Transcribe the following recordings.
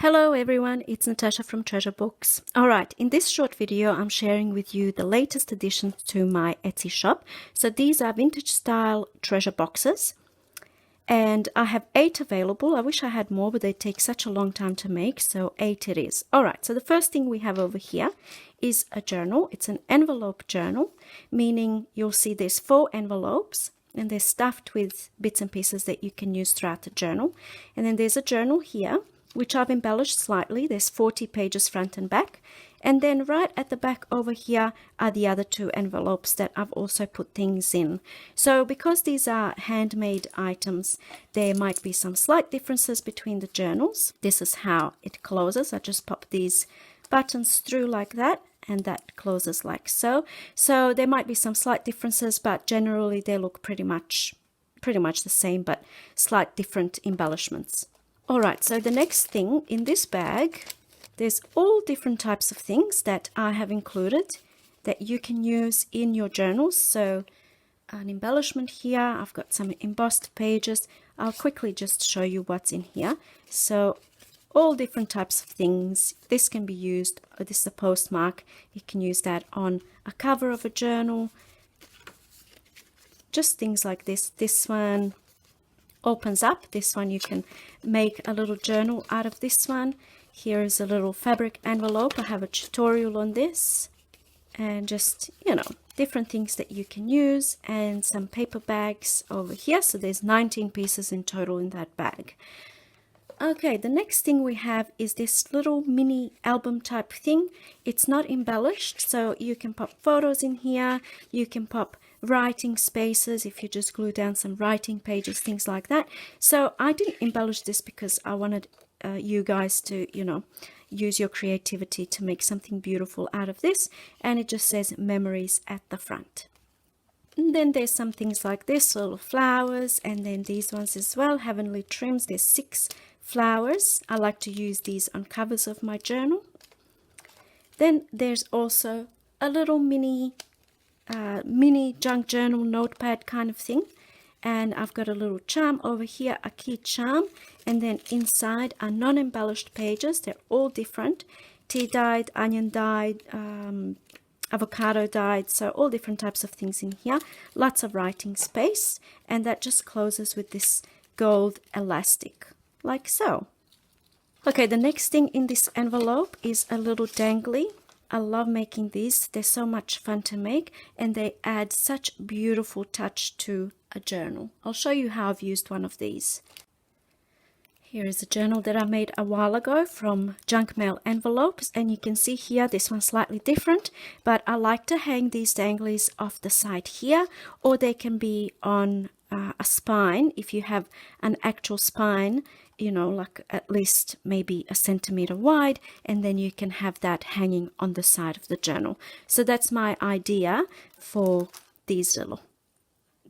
Hello everyone, it's Natasha from Treasure Books. Alright, in this short video I'm sharing with you the latest additions to my Etsy shop. So these are vintage style treasure boxes and I have 8 available. I wish I had more, but they take such a long time to make, so 8 it is. Alright, so the first thing we have over here is a journal. It's an envelope journal, meaning you'll see there's 4 envelopes and they're stuffed with bits and pieces that you can use throughout the journal. And then there's a journal here, which I've embellished slightly. There's 40 pages front and back. And then right at the back over here are the other 2 envelopes that I've also put things in. So because these are handmade items, there might be some slight differences between the journals. This is how it closes. I just pop these buttons through like that, and that closes like so. So there might be some slight differences, but generally they look pretty much the same, but slight different embellishments. Alright, so the next thing in this bag, there's all different types of things that I have included that you can use in your journals. So an embellishment here, I've got some embossed pages. I'll quickly just show you what's in here. So all different types of things. This can be used, this is a postmark. You can use that on a cover of a journal. Just things like this. This one opens up. This one you can make a little journal out of this one. Here is a little fabric envelope. I have a tutorial on this, and just, you know, different things that you can use, and some paper bags over here. So there's 19 pieces in total in that bag. Okay, the next thing we have is this little mini album type thing. It's not embellished, so you can pop photos in here. You can pop writing spaces if you just glue down some writing pages, things like that. So I didn't embellish this because I wanted you guys to, you know, use your creativity to make something beautiful out of this. And it just says memories at the front. And then there's some things like this, little flowers, and then these ones as well, heavenly trims. There's 6 flowers. I like to use these on covers of my journal. Then there's also a little mini junk journal notepad kind of thing, and I've got a little charm over here, a key charm, and then inside are non-embellished pages. They're all different, tea dyed, onion dyed, avocado dyed, so all different types of things in here. Lots of writing space, and that just closes with this gold elastic like so. Okay, the next thing in this envelope is a little dangly. I love making these. They're so much fun to make, and they add such beautiful touch to a journal. I'll show you how I've used one of these. Here is a journal that I made a while ago from junk mail envelopes, and you can see here this one's slightly different, but I like to hang these danglies off the side here, or they can be on a spine if you have an actual spine, you know, like at least maybe a centimeter wide, and then you can have that hanging on the side of the journal. So that's my idea for these little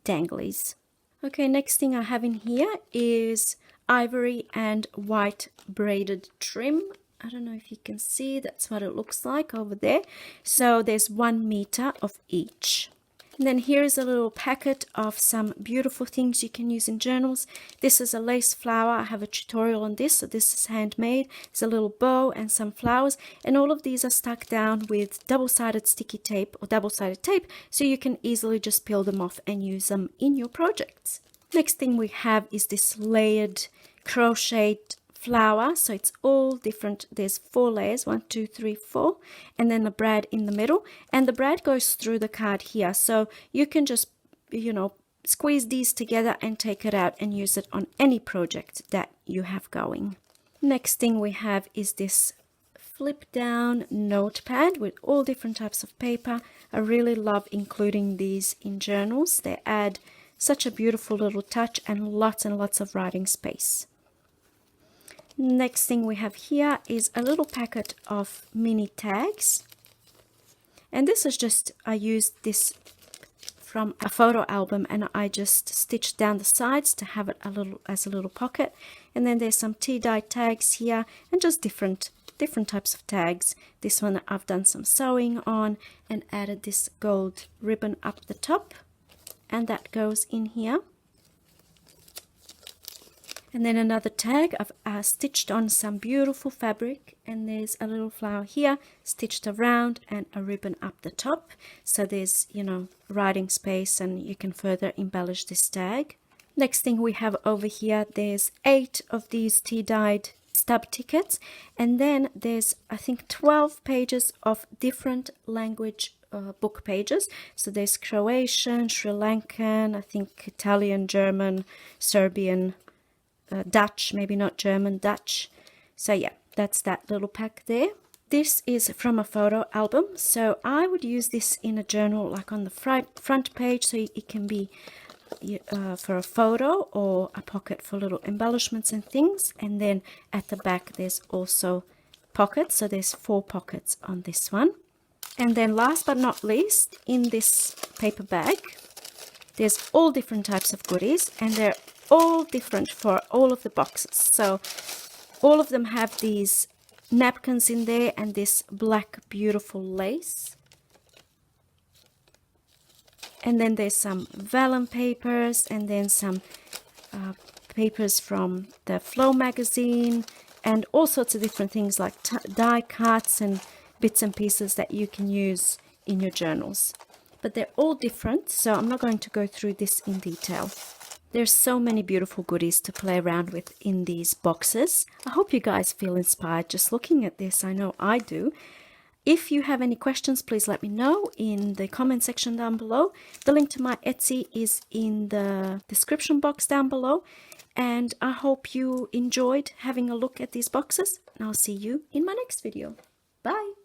danglies. Okay, next thing I have in here is ivory and white braided trim. I don't know if you can see, that's what it looks like over there. So there's 1 meter of each. And then here's a little packet of some beautiful things you can use in journals. This is a lace flower. I have a tutorial on this. So this is handmade. It's a little bow and some flowers. And all of these are stuck down with double-sided sticky tape or double-sided tape, so you can easily just peel them off and use them in your projects. Next thing we have is this layered crocheted flower. So it's all different. There's 4 layers, 1, 2, 3, 4, and then the brad in the middle, and the brad goes through the card here, so you can just, you know, squeeze these together and take it out and use it on any project that you have going. Next thing we have is this flip down notepad with all different types of paper. I really love including these in journals. They add such a beautiful little touch and lots of writing space. Next thing we have here is a little packet of mini tags, and this is just, I used this from a photo album, and I just stitched down the sides to have it a little as a little pocket. And then there's some tea dye tags here, and just different types of tags. This one I've done some sewing on and added this gold ribbon up the top, and that goes in here. And then another tag, I've stitched on some beautiful fabric, and there's a little flower here stitched around and a ribbon up the top. So there's, you know, writing space and you can further embellish this tag. Next thing we have over here, there's 8 of these tea-dyed stub tickets. And then there's, I think, 12 pages of different language book pages. So there's Croatian, Sri Lankan, I think Italian, German, Serbian, Dutch, maybe not German, Dutch. So yeah, that's that little pack there. This is from a photo album, so I would use this in a journal, like on the front page, so it can be for a photo, or a pocket for little embellishments and things. And then at the back there's also pockets, so there's 4 pockets on this one. And then last but not least, in this paper bag, there's all different types of goodies, and they're all different for all of the boxes. So all of them have these napkins in there and this black beautiful lace. And then there's some vellum papers, and then some papers from the Flow magazine, and all sorts of different things like die cuts and bits and pieces that you can use in your journals. But they're all different, so I'm not going to go through this in detail. There's so many beautiful goodies to play around with in these boxes. I hope you guys feel inspired just looking at this. I know I do. If you have any questions, please let me know in the comment section down below. The link to my Etsy is in the description box down below. And I hope you enjoyed having a look at these boxes. And I'll see you in my next video. Bye!